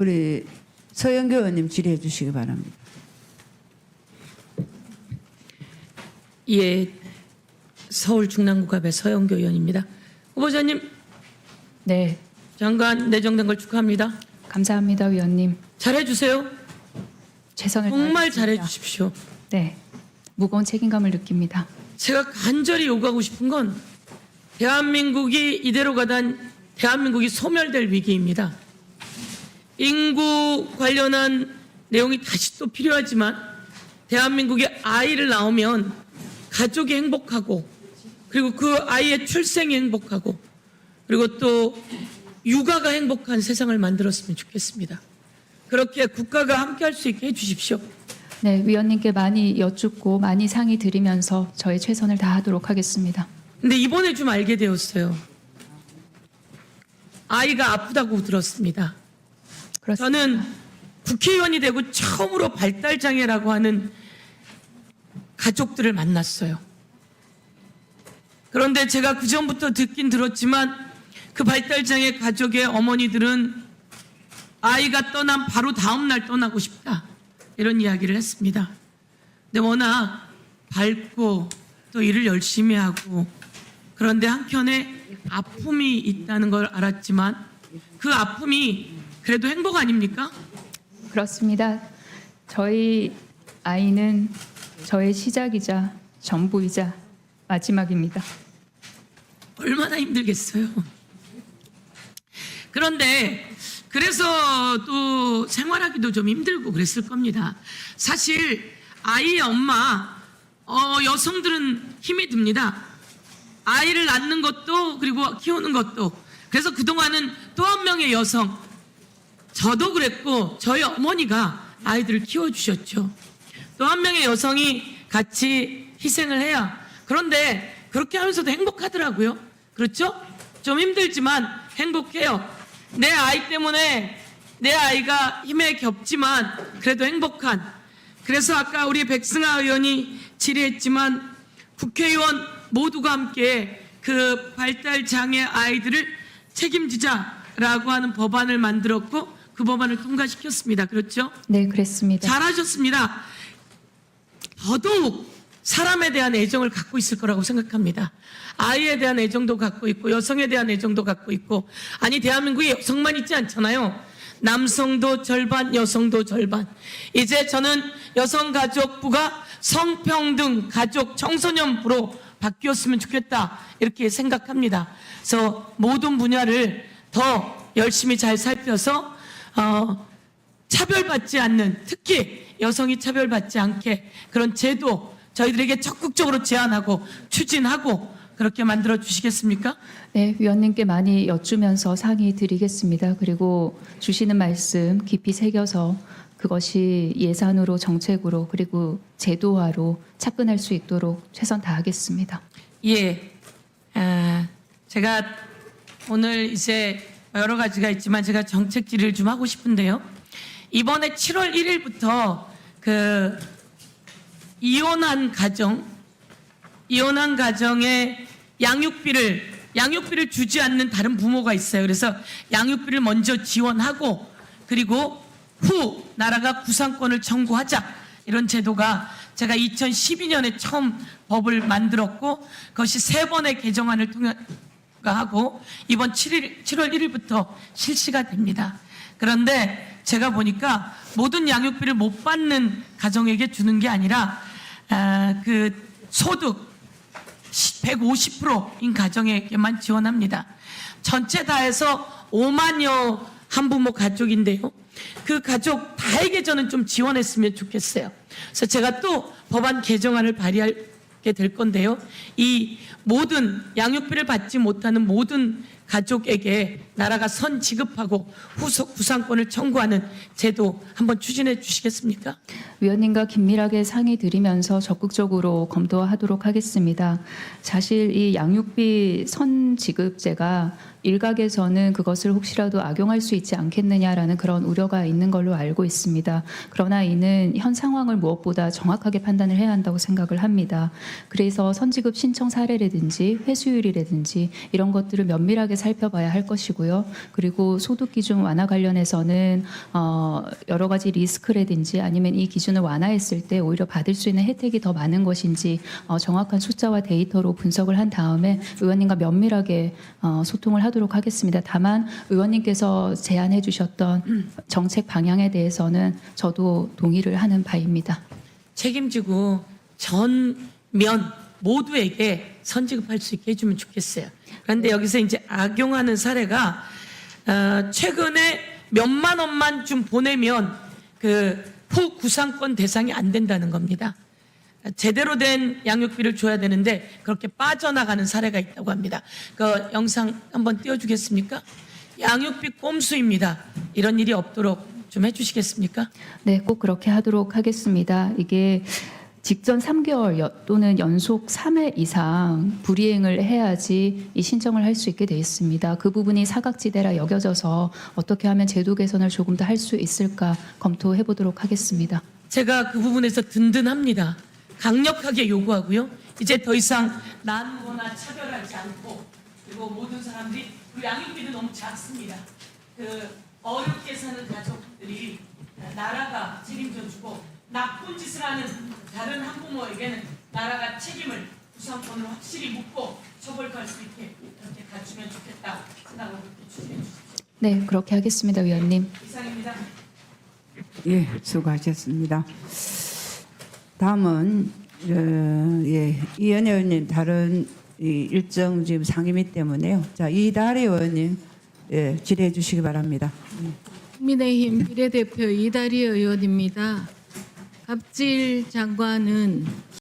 우리 서영교 의원님 질의해 주시기 바랍니다. 예, 서울 중랑구갑의 서영교 의원입니다. 후보자님, 네, 장관 내정된 걸 축하합니다. 감사합니다, 위원님. 잘해주세요. 최선을 정말 다하겠습니다. 잘해주십시오. 네, 무거운 책임감을 느낍니다. 제가 간절히 요구하고 싶은 건 대한민국이 이대로 가단 대한민국이 소멸될 위기입니다. 인구 관련한 내용이 다시 또 필요하지만 대한민국에 아이를 낳으면 가족이 행복하고 그리고 그 아이의 출생이 행복하고 그리고 또 육아가 행복한 세상을 만들었으면 좋겠습니다. 그렇게 국가가 함께할 수 있게 해주십시오. 네, 위원님께 많이 여쭙고 많이 상의 드리면서 저의 최선을 다하도록 하겠습니다. 근데 이번에 좀 알게 되었어요. 아이가 아프다고 들었습니다. 그렇습니다. 저는 국회의원이 되고 처음으로 발달장애라고 하는 가족들을 만났어요. 그런데 제가 그전부터 듣긴 들었지만 그 발달장애 가족의 어머니들은 아이가 떠난 바로 다음 날 떠나고 싶다. 이런 이야기를 했습니다. 근데 워낙 밝고 또 일을 열심히 하고 그런데 한편에 아픔이 있다는 걸 알았지만 그 아픔이 그래도 행복 아닙니까? 그렇습니다. 저희 아이는 저의 시작이자 전부이자 마지막입니다. 얼마나 힘들겠어요. 그런데 그래서 또 생활하기도 좀 힘들고 그랬을 겁니다. 사실 아이의 엄마 여성들은 힘이 듭니다. 아이를 낳는 것도 그리고 키우는 것도. 그래서 그동안은 또 한 명의 여성, 저도 그랬고 저희 어머니가 아이들을 키워주셨죠. 또 한 명의 여성이 같이 희생을 해야. 그런데 그렇게 하면서도 행복하더라고요. 그렇죠? 좀 힘들지만 행복해요. 내 아이 때문에 내 아이가 힘에 겹지만 그래도 행복한. 그래서 아까 우리 백승아 의원이 질의했지만 국회의원 모두가 함께 그 발달장애 아이들을 책임지자라고 하는 법안을 만들었고 그 법안을 통과시켰습니다. 그렇죠? 네, 그랬습니다. 잘하셨습니다. 더더욱 사람에 대한 애정을 갖고 있을 거라고 생각합니다. 아이에 대한 애정도 갖고 있고 여성에 대한 애정도 갖고 있고. 아니 대한민국에 여성만 있지 않잖아요. 남성도 절반 여성도 절반. 이제 저는 여성가족부가 성평등 가족 청소년부로 바뀌었으면 좋겠다 이렇게 생각합니다. 그래서 모든 분야를 더 열심히 잘 살펴서 차별받지 않는, 특히 여성이 차별받지 않게 그런 제도 저희들에게 적극적으로 제안하고 추진하고 그렇게 만들어 주시겠습니까? 네, 위원님께 많이 여쭈면서 상의 드리겠습니다. 그리고 주시는 말씀 깊이 새겨서 그것이 예산으로 정책으로 그리고 제도화로 착근할 수 있도록 최선 다하겠습니다. 예, 제가 오늘 이제 여러 가지가 있지만 제가 정책 질의를 좀 하고 싶은데요. 이번에 7월 1일부터 그 이혼한 가정에 양육비를 주지 않는 다른 부모가 있어요. 그래서 양육비를 먼저 지원하고 그리고 후 나라가 구상권을 청구하자 이런 제도가 제가 2012년에 처음 법을 만들었고 그것이 3번의 개정안을 통과하고 이번 7월 1일부터 실시가 됩니다. 그런데 제가 보니까 모든 양육비를 못 받는 가정에게 주는 게 아니라 그 소득 150%인 가정에게만 지원합니다. 전체 다 해서 5만여 한부모 가족인데요. 그 가족 다에게 저는 좀 지원했으면 좋겠어요. 그래서 제가 또 법안 개정안을 발의하게 될 건데요. 이 모든 양육비를 받지 못하는 모든 가족에게 나라가 선 지급하고 후속 구상권을 청구하는 제도 한번 추진해 주시겠습니까? 위원님과 긴밀하게 상의 드리면서 적극적으로 검토하도록 하겠습니다. 사실 이 양육비 선지급제가 일각에서는 그것을 혹시라도 악용할 수 있지 않겠느냐라는 그런 우려가 있는 걸로 알고 있습니다. 그러나 이는 현 상황을 무엇보다 정확하게 판단을 해야 한다고 생각을 합니다. 그래서 선지급 신청 사례라든지 회수율이라든지 이런 것들을 면밀하게 살펴봐야 할 것이고요. 그리고 소득 기준 완화 관련해서는 여러 가지 리스크라든지 아니면 이 기준을 완화했을 때 오히려 받을 수 있는 혜택이 더 많은 것인지 정확한 숫자와 데이터로 분석을 한 다음에 의원님과 면밀하게 소통을 하도록 하겠습니다. 다만 의원님께서 제안해 주셨던 정책 방향에 대해서는 저도 동의를 하는 바입니다. 책임지고 전면 모두에게 선지급할 수 있게 해주면 좋겠어요. 그런데 여기서 이제 악용하는 사례가 최근에 몇만 원만 좀 보내면 그 포구상권 대상이 안 된다는 겁니다. 제대로 된 양육비를 줘야 되는데 그렇게 빠져나가는 사례가 있다고 합니다. 그 영상 한번 띄워주겠습니까? 양육비 꼼수입니다. 이런 일이 없도록 좀 해주시겠습니까? 네, 꼭 그렇게 하도록 하겠습니다. 이게 직전 3개월 또는 연속 3회 이상 불이행을 해야지 이 신청을 할 수 있게 돼 있습니다. 그 부분이 사각지대라 여겨져서 어떻게 하면 제도 개선을 조금 더 할 수 있을까 검토해 보도록 하겠습니다. 제가 그 부분에서 든든합니다. 강력하게 요구하고요. 이제 더 이상 나누거나 차별하지 않고 그리고 모든 사람들이 그 양육비도 너무 작습니다. 그 어렵게 사는 가족들이 나라가 책임져주고 나쁜 짓을 하는 다른 한부모에게는 나라가 책임을 구상권을 확실히 묻고 처벌할 수 있게 그렇게 갖추면 좋겠다 생각을 추진해 주십시오. 네, 그렇게 하겠습니다, 위원님. 이상입니다. 예, 수고하셨습니다. 다음은 이현혜 의원님 다른 일정 지금 상임위 때문에요. 자, 이다리 의원님 질의해 주시기 바랍니다. 국민의힘 비례대표 이다리 의원입니다. 갑질 장관은